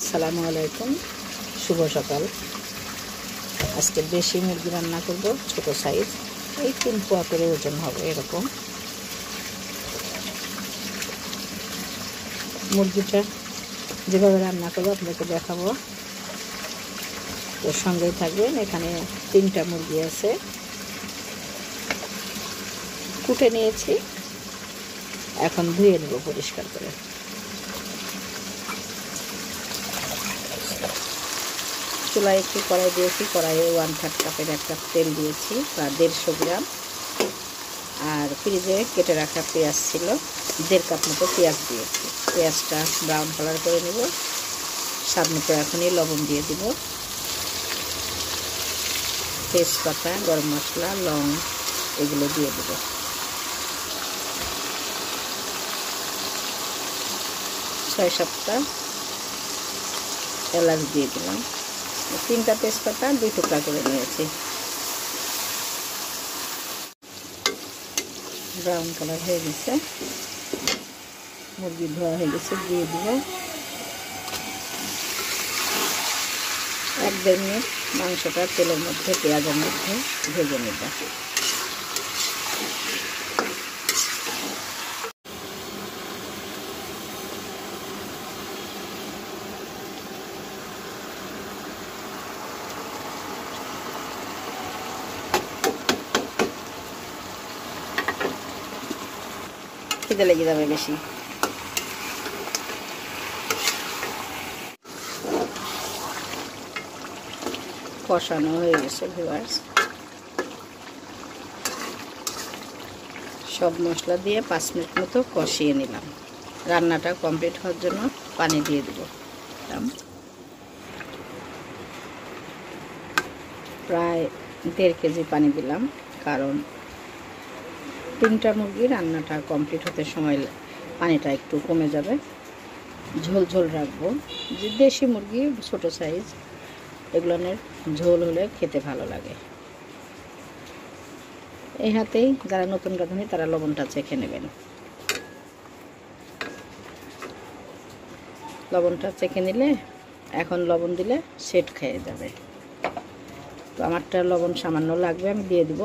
আসসালামু আলাইকুম, শুভ সকাল। আজকে দেশি মুরগি রান্না করব, ছোট সাইজ, এই 3 পোয়া করে ওজন হবে। এরকম মুরগিটা যেভাবে রান্না করবো আপনাকে দেখাবো, ওর সঙ্গেই থাকবেন। এখানে 3টা মুরগি আছে, কুটে নিয়েছি, এখন ধুয়ে নেব পরিষ্কার করে। চুলায় একটু কড়াই দিয়েছি, কড়াইয়ে 1/3 কাপের একটা তেল দিয়েছি, বা 150 গ্রাম। আর ফ্রিজে কেটে রাখা পেঁয়াজ ছিল, 1.5 কাপ মতো পেঁয়াজ দিয়েছি। পেঁয়াজটা ব্রাউন কালার করে নেব। স্বাদ মতো এখনই লবণ দিয়ে দিব, তেজপাতা, গরম মশলা, লং এগুলো দিয়ে দেব। ছয় 7টা এলাচ দিয়ে দিলাম। 3টা তেজপাতা 2 টুকরা করে নিয়েছি। ব্রাউন কালার হয়ে গেছে, মুরগি ধোয়া হয়ে গেছে, দিয়ে দিব। 1-1.5 মিনিট মাংসটা তেলের মধ্যে, পেঁয়াজের মধ্যে ভেজে নেব। খিদে লেগে যাবে বেশি। কষানো হয়ে গেছে ভিউয়ার্স। সব মশলা দিয়ে 5 মিনিট মতো কষিয়ে নিলাম। রান্নাটা কমপ্লিট হওয়ার জন্য পানি দিয়ে দেব। প্রায় 1.5 কেজি পানি দিলাম, কারণ 3টা মুরগি রান্নাটা কমপ্লিট হতে সময় পানিটা একটু কমে যাবে। ঝোল ঝোল রাখবো, যে দেশি মুরগি ছোট সাইজ, এগুলোর ঝোল হলে খেতে ভালো লাগে। এই হাতেই যারা নতুন রাঁধুনি তারা লবণটা চেখে নেবেন। লবণটা চেখে নিলে এখন লবণ দিলে সেট খেয়ে যাবে। তো আমারটা লবণ সামান্য লাগবে, আমি দিয়ে দিব।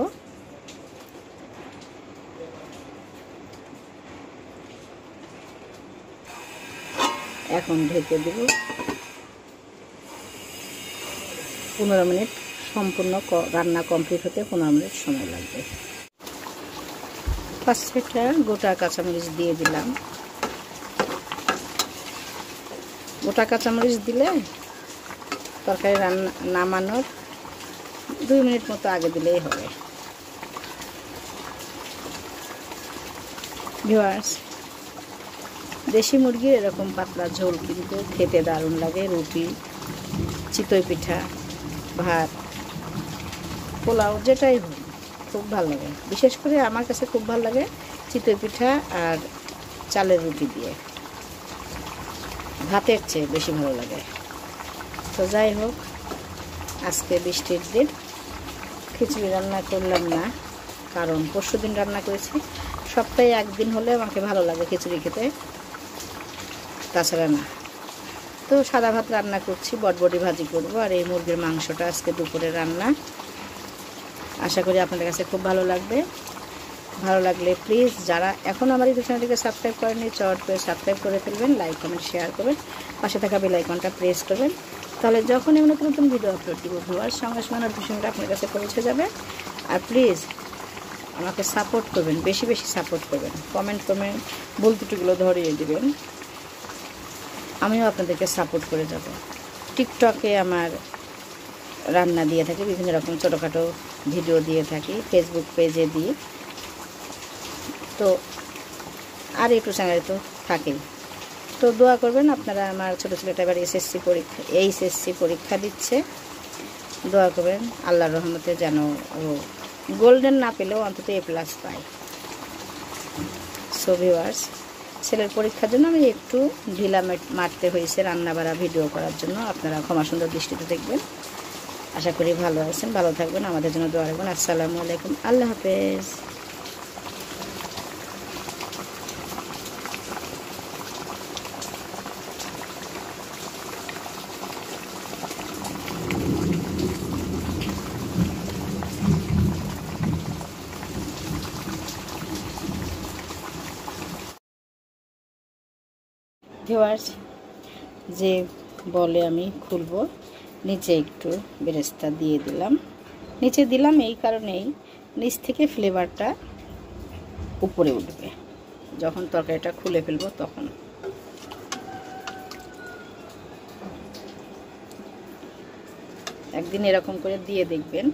এখন ঢেকে দেব। 15 মিনিট, সম্পূর্ণ রান্না কমপ্লিট হতে 15 মিনিট সময় লাগবে। 5-6টা গোটা কাঁচামরিচ দিয়ে দিলাম। গোটা কাঁচামরিচ দিলে তরকারি নামানোর 2 মিনিট মতো আগে দিলেই হবে। ভিউয়ার্স, দেশি মুরগির এরকম পাতলা ঝোল কিন্তু খেতে দারুণ লাগে। রুটি, চিতই পিঠা, ভাত, পোলাও, যেটাই হোক খুব ভালো লাগে। বিশেষ করে আমার কাছে খুব ভালো লাগে চিতই পিঠা আর চালের রুটি দিয়ে, ভাতের চেয়ে বেশি ভালো লাগে। তো যাই হোক, আজকে বৃষ্টির দিন, খিচুড়ি রান্না করলাম না, কারণ পরশুদিন রান্না করেছি। সপ্তাহে 1 দিন হলে আমাকে ভালো লাগে খিচুড়ি খেতে, তাছাড়া না। তো সাদা ভাত রান্না করছি, বটবটি ভাজি করব। আর এই মুরগির মাংসটা আজকে দুপুরে রান্না। আশা করি আপনাদের কাছে খুব ভালো লাগবে। ভালো লাগলে প্লিজ যারা এখন আমার ইউটিউব চ্যানেলটিকে সাবস্ক্রাইব করেনি, চট করে সাবস্ক্রাইব করে ফেলবেন, লাইক কমেন্ট শেয়ার করবেন, পাশে থাকা বেল আইকনটা প্রেস করবেন। তাহলে যখন আমি নতুন নতুন ভিডিও আপলোড দিব ভিউয়ার্স, সঙ্গে সঙ্গে নোটিফিকেশনটা আপনার কাছে পৌঁছে যাবে। আর প্লিজ আমাকে সাপোর্ট করবেন, বেশি বেশি সাপোর্ট করবেন, কমেন্ট করবেন, ভুল ত্রুটিগুলো ধরিয়ে দেবেন, আমিও আপনাদেরকে সাপোর্ট করে যাব। টিকটকে আমার রান্না দিয়ে থাকি, বিভিন্ন রকম ছোটোখাটো ভিডিও দিয়ে থাকি, ফেসবুক পেজে দিই। তো আর ইউটিউব চ্যানেলে তো থাকেই। তো দোয়া করবেন আপনারা। আমার ছোটো ছেলেটা এবার এইচএসসি পরীক্ষা দিচ্ছে, দোয়া করবেন আল্লাহর রহমতে যেন ও গোল্ডেন না পেলেও অন্তত A+ পায়। সো ভিউয়ার্স, ছেলের পরীক্ষার জন্য আমি একটু ঢিলা মারতে হয়েছে রান্না বাড়া ভিডিও করার জন্য। আপনারা ক্ষমা সুন্দর দৃষ্টিতে দেখবেন। আশা করি ভালো আছেন, ভালো থাকবেন, আমাদের জন্য দোয়া রাখবেন। আসসালামু আলাইকুম, আল্লাহ হাফেজ। ভিউয়ার্স, যে বলে আমি খুলবো, নিচে একটু বেরেস্তা দিয়ে দিলাম। নিচে দিলাম এই কারণেই, নিচ থেকে ফ্লেভারটা উপরে উঠবে যখন তরকারিটা খুলে ফেলবো তখন। একদিন এরকম করে দিয়ে দেখবেন।